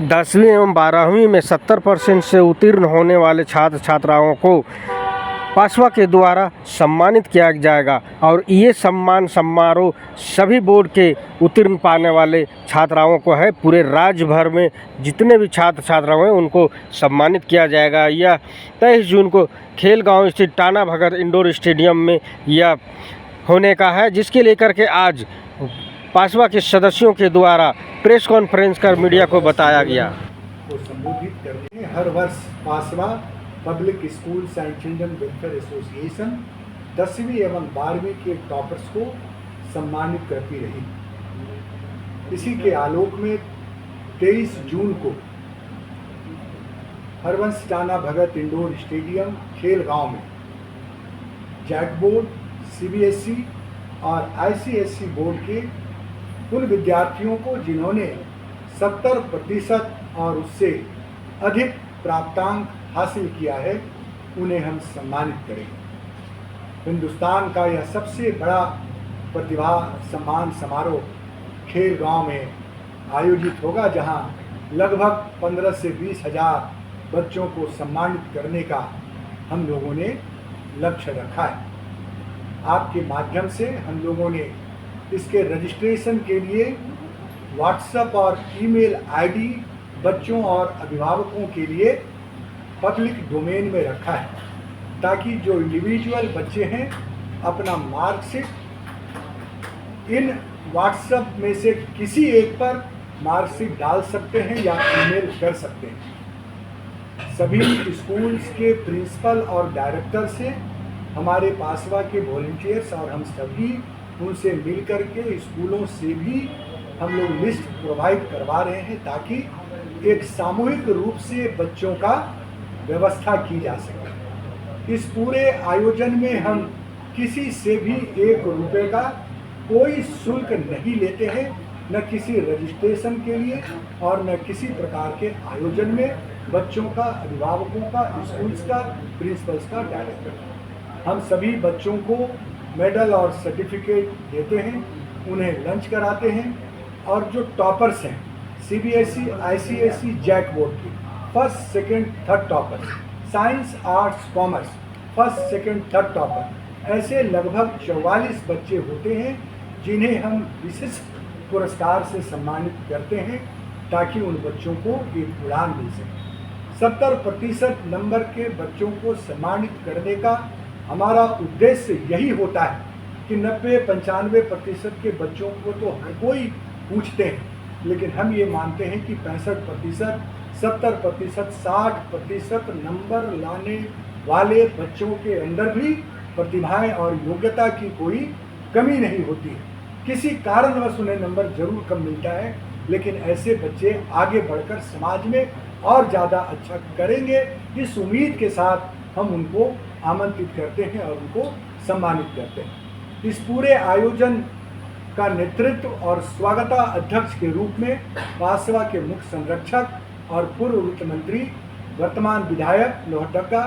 10वीं एवं 12वीं में 70% से उत्तीर्ण होने वाले छात्र छात्राओं को पासवा के द्वारा सम्मानित किया जाएगा और ये सम्मान समारोह सभी बोर्ड के उत्तीर्ण पाने वाले छात्राओं को है। पूरे राज्य भर में जितने भी छात्र छात्राएं हैं उनको सम्मानित किया जाएगा। यह 23 जून को खेलगांव स्थित टाना भगत इंडोर स्टेडियम में यह होने का है, जिसके लेकर के आज पासवा के सदस्यों के द्वारा प्रेस कॉन्फ्रेंस कर मीडिया को बताया गया। को संबोधित करते हैं। हर वर्ष Paswa public schools and children welfare association 10वीं एवं 12वीं के टॉपर्स को सम्मानित करती रही। इसी के आलोक में 23 जून को हरवंश टाना भगत इंडोर स्टेडियम खेलगांव में जैक बोर्ड, सीबीएसई और आईसीएसई बोर्ड के उन विद्यार्थियों को जिन्होंने 70% और उससे अधिक प्राप्तांक हासिल किया है, उन्हें हम सम्मानित करेंगे। हिंदुस्तान का यह सबसे बड़ा प्रतिभा सम्मान समारोह खेलगांव में आयोजित होगा, जहां लगभग 15 से 20 हज़ार बच्चों को सम्मानित करने का हम लोगों ने लक्ष्य रखा है। आपके माध्यम से हम लोगों ने इसके रजिस्ट्रेशन के लिए व्हाट्सएप और ईमेल आईडी बच्चों और अभिभावकों के लिए पब्लिक डोमेन में रखा है, ताकि जो इंडिविजुअल बच्चे हैं अपना मार्कशीट इन व्हाट्सएप में से किसी एक पर मार्कशीट डाल सकते हैं या ईमेल कर सकते हैं। सभी स्कूल्स के प्रिंसिपल और डायरेक्टर से हमारे पासवा के वॉलंटियर्स और हम सभी उनसे मिल कर के स्कूलों से भी हम लोग लिस्ट प्रोवाइड करवा रहे हैं, ताकि एक सामूहिक रूप से बच्चों का व्यवस्था की जा सके। इस पूरे आयोजन में हम किसी से भी 1 रुपये का कोई शुल्क नहीं लेते हैं, न किसी रजिस्ट्रेशन के लिए और न किसी प्रकार के आयोजन में बच्चों का, अभिभावकों का, स्कूल्स का, प्रिंसिपल्स का, डायरेक्टर का। हम सभी बच्चों को मेडल और सर्टिफिकेट देते हैं, उन्हें लंच कराते हैं और जो टॉपर्स हैं सीबीएसई, आईसीएसई, जैक बोर्ड की first, second, third topper, science, arts, commerce first, second, third topper, ऐसे लगभग 44 बच्चे होते हैं जिन्हें हम विशिष्ट पुरस्कार से सम्मानित करते हैं, ताकि उन बच्चों को एक उड़ान मिल सके। 70% नंबर के बच्चों को सम्मानित करने का हमारा उद्देश्य यही होता है कि 90-95% के बच्चों को तो हर कोई पूछते हैं, लेकिन हम ये मानते हैं कि 65%, 70%, 60% नंबर लाने वाले बच्चों के अंदर भी प्रतिभाएं और योग्यता की कोई कमी नहीं होती है। किसी कारणवश उन्हें नंबर जरूर कम मिलता है, लेकिन ऐसे बच्चे आगे बढ़कर समाज में और ज़्यादा अच्छा करेंगे, इस उम्मीद के साथ हम उनको आमंत्रित करते हैं और उनको सम्मानित करते हैं। इस पूरे आयोजन का नेतृत्व और स्वागता अध्यक्ष के रूप में पासवा के मुख्य संरक्षक और पूर्व वित्त मंत्री, वर्तमान विधायक लोहरदगा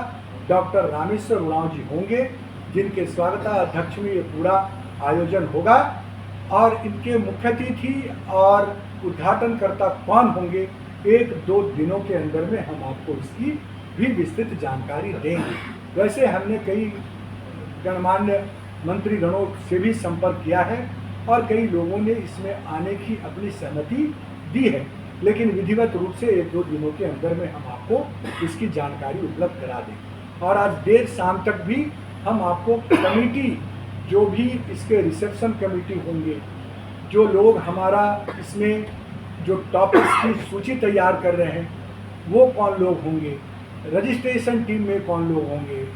डॉक्टर रामेश्वर उरांव जी होंगे, जिनके स्वागता अध्यक्ष में ये पूरा आयोजन होगा। और इनके मुख्य अतिथि और उद्घाटनकर्ता कौन होंगे, 1-2 दिनों के अंदर में हम आपको इसकी भी विस्तृत जानकारी देंगे। वैसे हमने कई गणमान्य मंत्रीगणों से भी संपर्क किया है और कई लोगों ने इसमें आने की अपनी सहमति दी है, लेकिन विधिवत रूप से 1-2 दिनों के अंदर में हम आपको इसकी जानकारी उपलब्ध करा देंगे। और आज देर शाम तक भी हम आपको कमेटी, जो भी इसके रिसेप्शन कमेटी होंगे, जो लोग हमारा इसमें जो टॉपर्स की सूची तैयार कर रहे हैं वो कौन लोग होंगे, रजिस्ट्रेशन टीम में कौन लोग होंगे,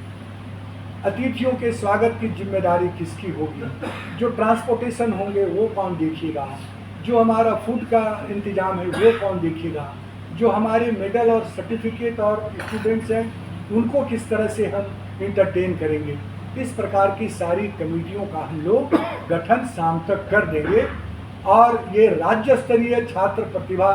अतिथियों के स्वागत की जिम्मेदारी किसकी होगी, जो ट्रांसपोर्टेशन होंगे वो कौन देखिएगा, जो हमारा फूड का इंतजाम है वो कौन देखिएगा, जो हमारे मेडल और सर्टिफिकेट और स्टूडेंट्स हैं उनको किस तरह से हम इंटरटेन करेंगे, इस प्रकार की सारी कमेटियों का हम लोग गठन शाम तक कर देंगे। और ये राज्य स्तरीय छात्र प्रतिभा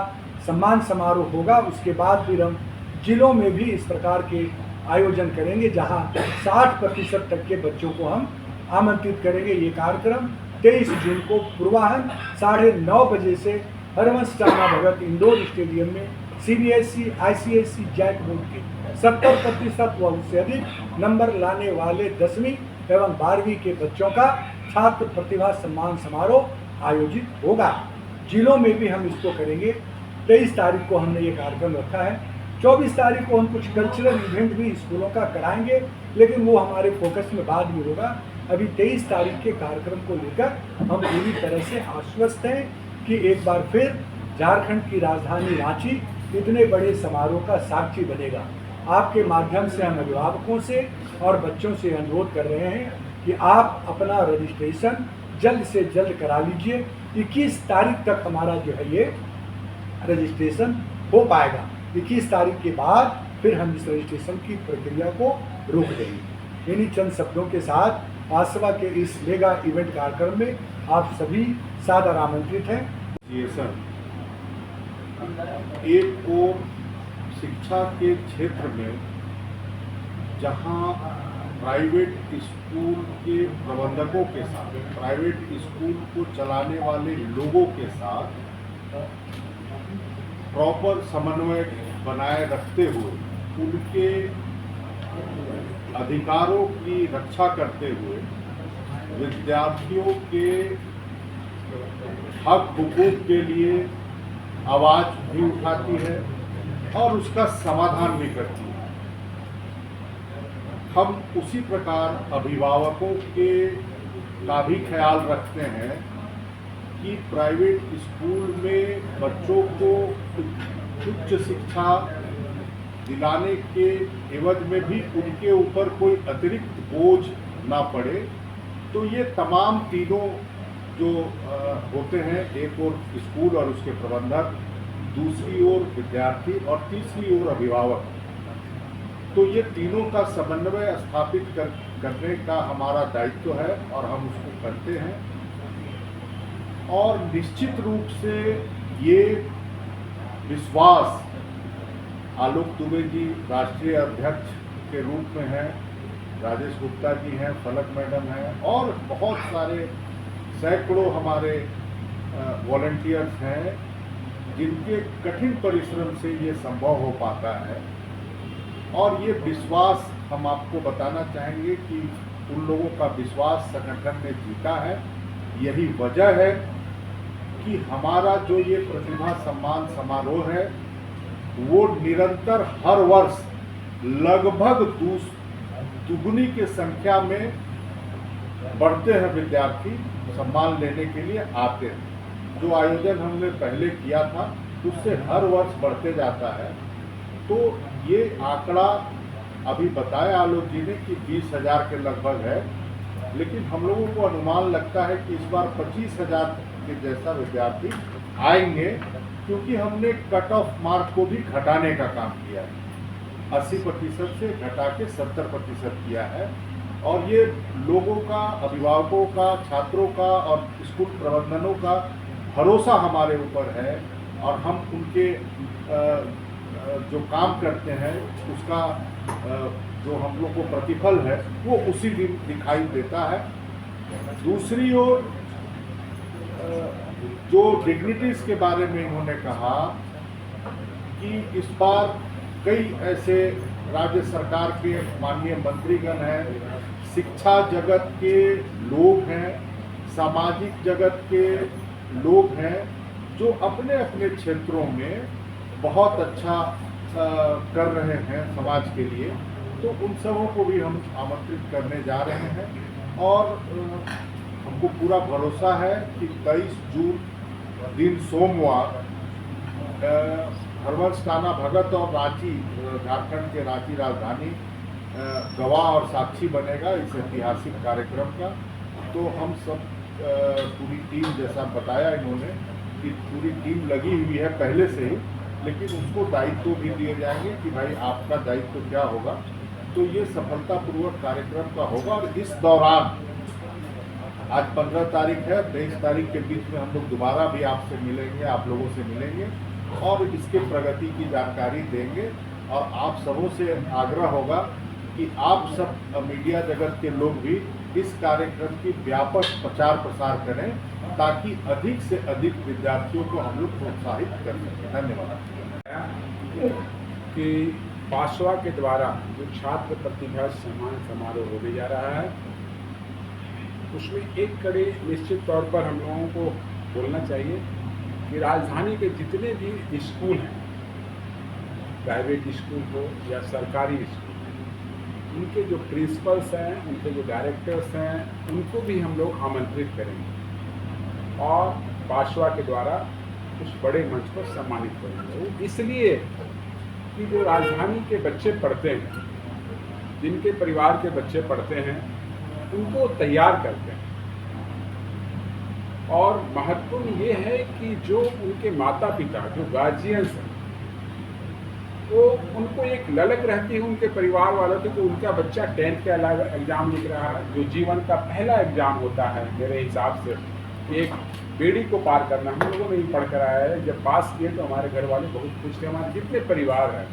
सम्मान समारोह होगा। उसके बाद फिर हम जिलों में भी इस प्रकार के आयोजन करेंगे, जहां 60% तक के बच्चों को हम आमंत्रित करेंगे। ये कार्यक्रम 23 जून को पूर्वाह्न 9:30 बजे से हरवंश टाना भगत इंडोर स्टेडियम में CBSE, ICSE, जैक बोर्ड के 70% व उससे अधिक नंबर लाने वाले 10वीं एवं 12वीं के बच्चों का छात्र प्रतिभा सम्मान समारोह आयोजित होगा। जिलों में भी हम इसको करेंगे। 23 तारीख को हमने ये कार्यक्रम रखा है। 24 तारीख को हम कुछ कल्चरल इवेंट भी स्कूलों का कराएंगे, लेकिन वो हमारे फोकस में बाद में होगा। अभी 23 तारीख के कार्यक्रम को लेकर हम पूरी तरह से आश्वस्त हैं कि एक बार फिर झारखंड की राजधानी रांची इतने बड़े समारोह का साक्षी बनेगा। आपके माध्यम से हम अभिभावकों से और बच्चों से अनुरोध कर रहे हैं कि आप अपना रजिस्ट्रेशन जल्द से जल्द करा लीजिए। 21 तारीख तक हमारा जो है ये रजिस्ट्रेशन हो पाएगा। 21 तारीख के बाद फिर हम इस रजिस्ट्रेशन की प्रक्रिया को रोक देंगे। इन्हीं चंद शब्दों के साथ आसवा के इस मेगा इवेंट कार्यक्रम में आप सभी सादर आमंत्रित हैं। ये सर, एक ओर शिक्षा के क्षेत्र में जहां प्राइवेट स्कूल के प्रबंधकों के साथ, प्राइवेट स्कूल को चलाने वाले लोगों के साथ प्रॉपर समन्वय बनाए रखते हुए उनके अधिकारों की रक्षा करते हुए विद्यार्थियों के हक हुकूक के लिए आवाज़ भी उठाती है और उसका समाधान भी करती है। हम उसी प्रकार अभिभावकों के का भी ख्याल रखते हैं कि प्राइवेट स्कूल में बच्चों को उच्च शिक्षा दिलाने के एवज में भी उनके ऊपर कोई अतिरिक्त बोझ ना पड़े। तो ये तमाम तीनों जो होते हैं, एक ओर स्कूल और उसके प्रबंधक, दूसरी ओर विद्यार्थी और तीसरी ओर अभिभावक, तो ये तीनों का समन्वय स्थापित करने का हमारा दायित्व है और हम उसको करते हैं। और निश्चित रूप से ये विश्वास आलोक दुबे जी राष्ट्रीय अध्यक्ष के रूप में हैं, राजेश गुप्ता जी हैं, फलक मैडम हैं और बहुत सारे सैकड़ों हमारे वॉलंटियर्स हैं जिनके कठिन परिश्रम से ये संभव हो पाता है। और ये विश्वास हम आपको बताना चाहेंगे कि उन लोगों का विश्वास संगठन ने जीता है। यही वजह है कि हमारा जो ये प्रतिभा सम्मान समारोह है वो निरंतर हर वर्ष लगभग दुगुनी की संख्या में बढ़ते हैं विद्यार्थी सम्मान लेने के लिए आते हैं। जो आयोजन हमने पहले किया था उससे हर वर्ष बढ़ते जाता है। तो ये आंकड़ा अभी बताया आलोक जी ने कि 20,000 के लगभग है, लेकिन हम लोगों को अनुमान लगता है कि इस बार 25,000 के जैसा विद्यार्थी आएंगे, क्योंकि हमने कट ऑफ मार्क को भी घटाने का काम किया है। 80% से घटा के 70% किया है। और ये लोगों का, अभिभावकों का, छात्रों का और स्कूल प्रबंधनों का भरोसा हमारे ऊपर है और हम उनके जो काम करते हैं उसका जो हम लोग को प्रतिफल है वो उसी दिन दिखाई देता है। दूसरी ओर जो डिग्निटीज के बारे में इन्होंने कहा कि इस बार कई ऐसे राज्य सरकार के माननीय मंत्रीगण हैं, शिक्षा जगत के लोग हैं, सामाजिक जगत के लोग हैं जो अपने अपने क्षेत्रों में बहुत अच्छा कर रहे हैं समाज के लिए। तो उन सबों को भी हम आमंत्रित करने जा रहे हैं और हमको पूरा भरोसा है कि 23 जून दिन सोमवार हरवंश टाना भगत और रांची, झारखंड के रांची राजधानी गवाह और साक्षी बनेगा इस ऐतिहासिक कार्यक्रम का। तो हम सब पूरी टीम, जैसा बताया इन्होंने कि पूरी टीम लगी हुई है पहले से ही, लेकिन उसको दायित्व भी दिए जाएंगे कि भाई आपका दायित्व क्या होगा। तो ये सफलतापूर्वक कार्यक्रम का होगा। और इस दौरान आज 15 तारीख है, 23 तारीख के बीच में हम लोग दोबारा भी आपसे मिलेंगे, आप लोगों से मिलेंगे और इसके प्रगति की जानकारी देंगे। और आप सबों से आग्रह होगा कि आप सब मीडिया जगत के लोग भी इस कार्यक्रम की व्यापक प्रचार प्रसार करें ताकि अधिक से अधिक विद्यार्थियों को हम लोग प्रोत्साहित कर सकें। धन्यवाद। कि पासवा के द्वारा जो छात्र प्रतिभा सम्मान समारोह होने जा रहा है, उसमें एक कड़ी निश्चित तौर पर हम लोगों को बोलना चाहिए कि राजधानी के जितने भी स्कूल हैं, प्राइवेट स्कूल हो या सरकारी स्कूल, उनके जो प्रिंसिपल्स हैं, उनके जो डायरेक्टर्स हैं, उनको भी हम लोग आमंत्रित करेंगे और पासवा के द्वारा उस बड़े मंच पर सम्मानित करेंगे। वो इसलिए कि जो राजधानी के बच्चे पढ़ते हैं, जिनके परिवार के बच्चे पढ़ते हैं, उनको तैयार करते हैं। और महत्वपूर्ण ये है कि जो उनके माता पिता, जो गार्जियंस हैं, वो उनको एक ललक रहती है उनके परिवार वालों की कि उनका बच्चा 10th का एग्ज़ाम लिख रहा है, जो जीवन का पहला एग्ज़ाम होता है मेरे हिसाब से। एक बेड़ी को पार करना हम लोगों ने ही पढ़ कर आया है। जब पास किए तो हमारे घर वाले बहुत खुश थे, हमारे जितने परिवार हैं,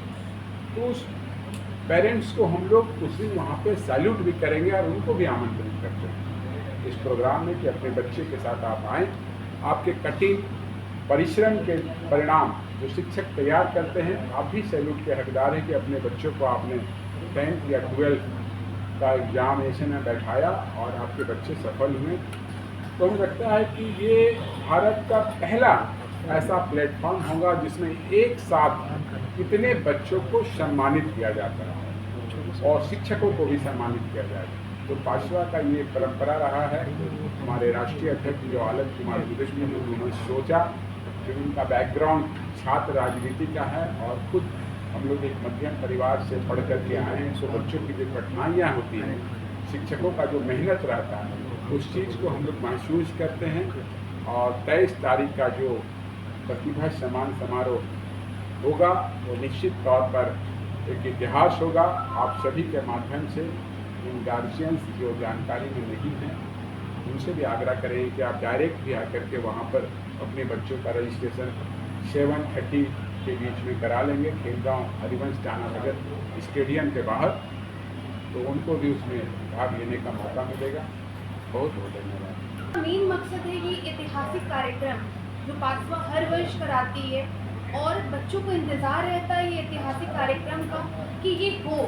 तो उस पेरेंट्स को हम लोग उस दिन वहाँ पे सैल्यूट भी करेंगे और उनको भी आमंत्रित करते हैं इस प्रोग्राम में कि अपने बच्चे के साथ आप आएँ। आपके कठिन परिश्रम के परिणाम जो शिक्षक तैयार करते हैं, आप भी सैल्यूट के हकदार हैं कि अपने बच्चों को आपने 10th या 12th का एग्जामिनेशन में बैठाया और आपके बच्चे सफल हुए। तो हमें लगता है कि ये भारत का पहला ऐसा प्लेटफॉर्म होगा जिसमें एक साथ इतने बच्चों को सम्मानित किया जाता है और शिक्षकों को भी सम्मानित किया जाएगा। तो पासवा का ये परंपरा रहा है। हमारे राष्ट्रीय अध्यक्ष जो आलोक कुमार दुबे जी ने उन्होंने सोचा कि उनका बैकग्राउंड छात्र राजनीति का है और खुद हम लोग एक मध्यम परिवार से पढ़ करके आए हैं, तो बच्चों की जो कठिनाइयाँ होती हैं, शिक्षकों का जो मेहनत रहता है, उस चीज़ को हम लोग महसूस करते हैं। और 23 तारीख का जो प्रतिभा सम्मान समारोह होगा वो निश्चित तौर पर एक इतिहास होगा। आप सभी के माध्यम से इन गार्जियंस जो जानकारी में नहीं हैं, उनसे भी आग्रह करें कि आप डायरेक्ट भी आकर के वहाँ पर अपने बच्चों का रजिस्ट्रेशन 7:30 के बीच में करा लेंगे, खेलगांव हरिवंश टाना नगर स्टेडियम के बाहर, तो उनको भी उसमें भाग लेने का मौका मिलेगा। बहुत बहुत धन्यवाद। मेन मकसद है ये ऐतिहासिक कार्यक्रम जो पासवा हर वर्ष कराती है और बच्चों को इंतज़ार रहता है ये ऐतिहासिक कार्यक्रम का कि ये हो,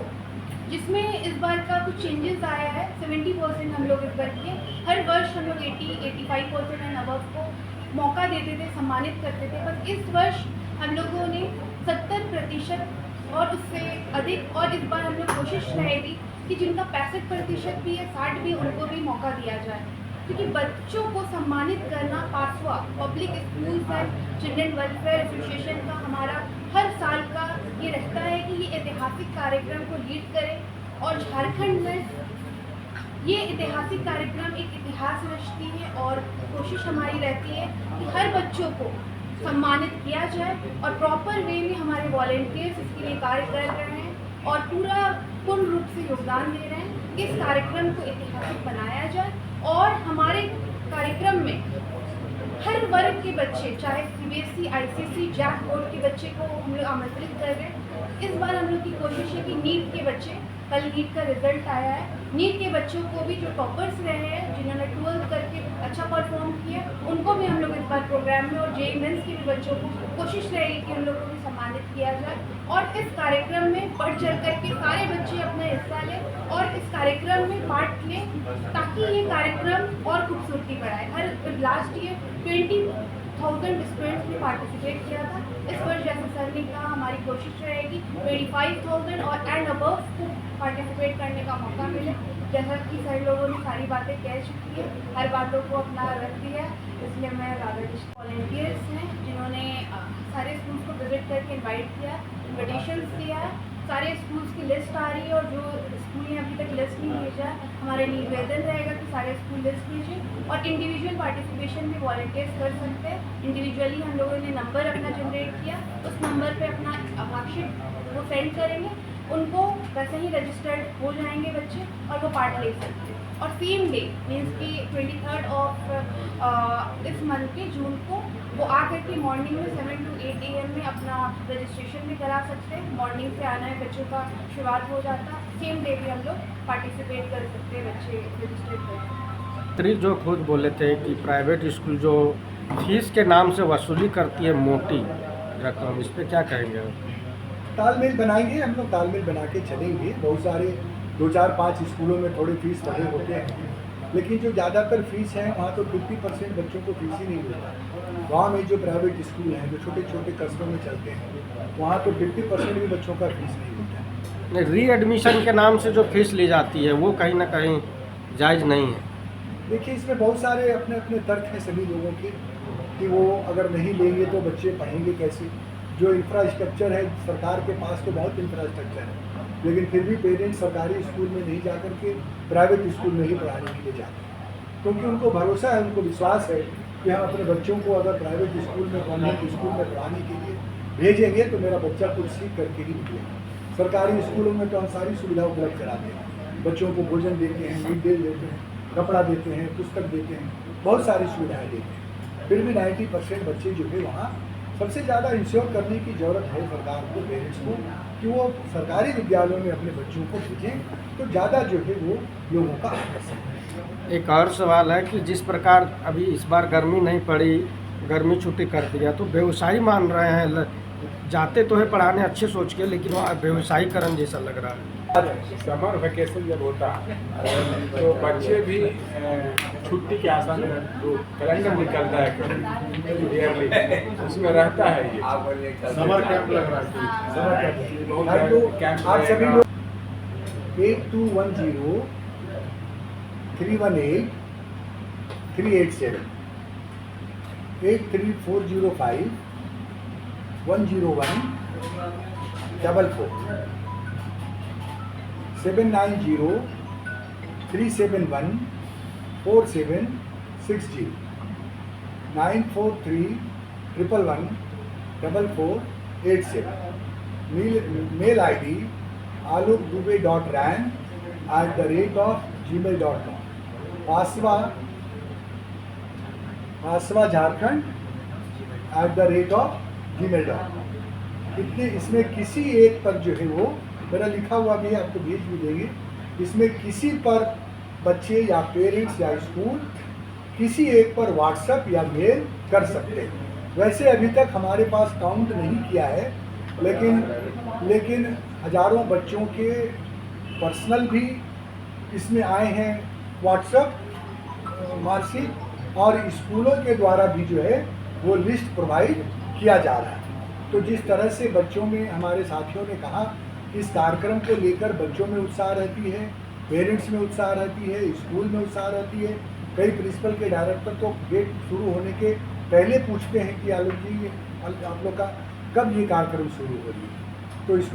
जिसमें इस बार का कुछ चेंजेस आया है। 70% हम लोग इस बार किए। हर वर्ष हम लोग 80-85% एंड अबव को मौका देते थे, सम्मानित करते थे। बस इस वर्ष हम लोगों ने 70% और उससे अधिक, और इस बार हम लोग कोशिश रहेगी कि जिनका 65% भी है, 60 भी, उनको भी मौका दिया जाए, क्योंकि बच्चों को सम्मानित करना Paswa public schools and children welfare association का हमारा हर साल का ये रहता है कि ये ऐतिहासिक कार्यक्रम को लीड करें। और झारखंड में ये ऐतिहासिक कार्यक्रम एक इतिहास रचती है और कोशिश हमारी रहती है कि हर बच्चों को सम्मानित किया जाए और प्रॉपर वे में हमारे वॉलेंटियर्स इसके लिए कार्य कर रहे हैं और पूर्ण रूप से योगदान दे रहे हैं। इस कार्यक्रम को ऐतिहासिक बनाया जाए और हमारे कार्यक्रम में हर वर्ग के बच्चे, चाहे CBSE, ICSE, जैक बोर्ड के बच्चे को हम लोग आमंत्रित कर रहे हैं। इस बार हम लोग की कोशिश है कि नीट के बच्चे, कल नीट का रिजल्ट आया है, नीट के बच्चों को भी जो टॉपर्स रहे हैं, जिन्होंने 12th करके अच्छा परफॉर्म किया, उनको भी हम लोग इस बार प्रोग्राम में, और JEE मेंस के भी बच्चों को कोशिश रहेगी कि हम लोग को भी सम्मानित किया जाए। और इस कार्यक्रम में बढ़ चढ़ करके सारे बच्चे अपना हिस्सा लें और इस कार्यक्रम में पार्ट लें, ताकि ये कार्यक्रम और खूबसूरती बढ़ाए। हर लास्ट ईयर 20,000 स्टूडेंट्स ने पार्टिसिपेट किया था। इस वर्ष जैसे सर ने कहा, हमारी कोशिश रहेगी 25,000 और एंड अबव को पार्टिसिपेट करने का मौका मिले। जैसा कि सर लोगों ने सारी बातें कह चुकी है, हर बातों को अपना रख दिया, इसलिए मैं वॉलंटियर्स हैं जिन्होंने सारे स्कूल्स को विजिट करके इनवाइट किया, इन्विटेशंस दिया है। सारे स्कूल्स की लिस्ट आ रही है और जो स्कूल ने अभी तक लिस्ट नहीं भेजा, हमारे निवेदन रहेगा कि सारे स्कूल लिस्ट भेजें। और इंडिविजुअल पार्टिसिपेशन भी वॉलंटियर्स कर सकते हैं। इंडिविजुअली हम लोगों ने नंबर अपना जनरेट किया, उस नंबर पे अपना मार्कशीट वो सेंड करेंगे, उनको वैसे ही रजिस्टर्ड हो जाएंगे बच्चे और वो पार्ट ले सकते हैं। और सेम डे मीन्स कि 23rd ऑफ इस मंथ के जून को वो आकर के मॉर्निंग में 7 to 8 AM में अपना रजिस्ट्रेशन भी करा सकते हैं। मॉर्निंग से आना है, बच्चों का शुरुआत हो जाता। सेम डे भी हम लोग पार्टिसिपेट कर सकते हैं, बच्चे रजिस्टर्ड कर सकते हैं। जो खुद बोले थे कि प्राइवेट स्कूल जो फीस के नाम से वसूली करती है मोटी रकम, इस पर क्या कहेंगे? तालमेल बनाएंगे, हम लोग तालमेल बना के चलेंगे। बहुत सारे 2-4-5 स्कूलों में थोड़े फीस बढ़े होते हैं, लेकिन जो ज़्यादातर फीस है वहाँ तो 50% बच्चों को फीस ही नहीं मिलता। वहाँ में जो प्राइवेट स्कूल हैं जो छोटे छोटे कस्बों में चलते हैं, वहाँ तो 50% भी बच्चों का फीस नहीं होता है। रीएडमिशन के नाम से जो फीस ली जाती है वो कहीं ना कहीं जायज़ नहीं है। देखिए, इसमें बहुत सारे अपने अपने तर्क हैं सभी लोगों के कि वो अगर नहीं लेंगे तो बच्चे पढ़ेंगे कैसे। जो इंफ्रास्ट्रक्चर है, सरकार के पास तो बहुत इंफ्रास्ट्रक्चर है, लेकिन फिर भी पेरेंट्स सरकारी स्कूल में नहीं जा कर के प्राइवेट स्कूल में ही पढ़ाने के लिए जाते हैं, क्योंकि उनको भरोसा है, उनको विश्वास है कि हम अपने बच्चों को अगर प्राइवेट स्कूल में, कॉन्वेंट स्कूल में पढ़ाने के लिए भेजेंगे तो मेरा बच्चा कुछ सीख करके ही निकलेगा। सरकारी स्कूलों में तो हम सारी सुविधा उपलब्ध कराते हैं, बच्चों को भोजन देते हैं, मिड डे देते हैं, कपड़ा देते हैं, पुस्तक देते हैं, बहुत सारी सुविधाएं देते हैं। फिर भी 90% बच्चे जो है वहाँ सबसे ज़्यादा इंश्योर करने की ज़रूरत है सरकार को, पेरेंट्स को, कि वो सरकारी विद्यालयों में अपने बच्चों को भेजें तो ज़्यादा जो है वो लोगों का आकर्षण है। एक और सवाल है कि जिस प्रकार अभी इस बार गर्मी नहीं पड़ी, गर्मी छुट्टी कर दिया, तो व्यवसायी मान रहे हैं, जाते तो है पढ़ाने अच्छे सोच के, लेकिन वहाँ व्यवसायीकरण जैसा लग रहा है। समर वेकेशन जब होता है तो बच्चे भी छुट्टी के आशा में जो कैलेंडर निकलता है ईयरली, उसमें रहता है ये समर कैंप लग रहा है। समर कैंप बहुत आज तो कैंप आप सभी लगेगा। लोग 8210 318 387 83405 101 44 790 371 4760 943 111 4487। Mail ID alukdube.ran@gmail.com। Paswa Jharkhand @gmail.com। इतने इसमें किसी एक पर जो है वो मेरा लिखा हुआ भी है, आपको भेज भी देंगे। इसमें किसी पर बच्चे या पेरेंट्स या स्कूल किसी एक पर व्हाट्सएप या मेल कर सकते हैं। वैसे अभी तक हमारे पास काउंट नहीं किया है, लेकिन हजारों बच्चों के पर्सनल भी इसमें आए हैं व्हाट्सएप मार्कशीट, और स्कूलों के द्वारा भी जो है वो लिस्ट प्रोवाइड किया जा रहा है। तो जिस तरह से बच्चों में, हमारे साथियों ने कहा, इस कार्यक्रम को लेकर बच्चों में उत्साह रहती है, पेरेंट्स में उत्साह रहती है, स्कूल में उत्साह रहती है। कई प्रिंसिपल के डायरेक्टर तो गेट शुरू होने के पहले पूछते हैं कि आलोक जी आप लोग का कब ये कार्यक्रम शुरू हो रही है। तो इसको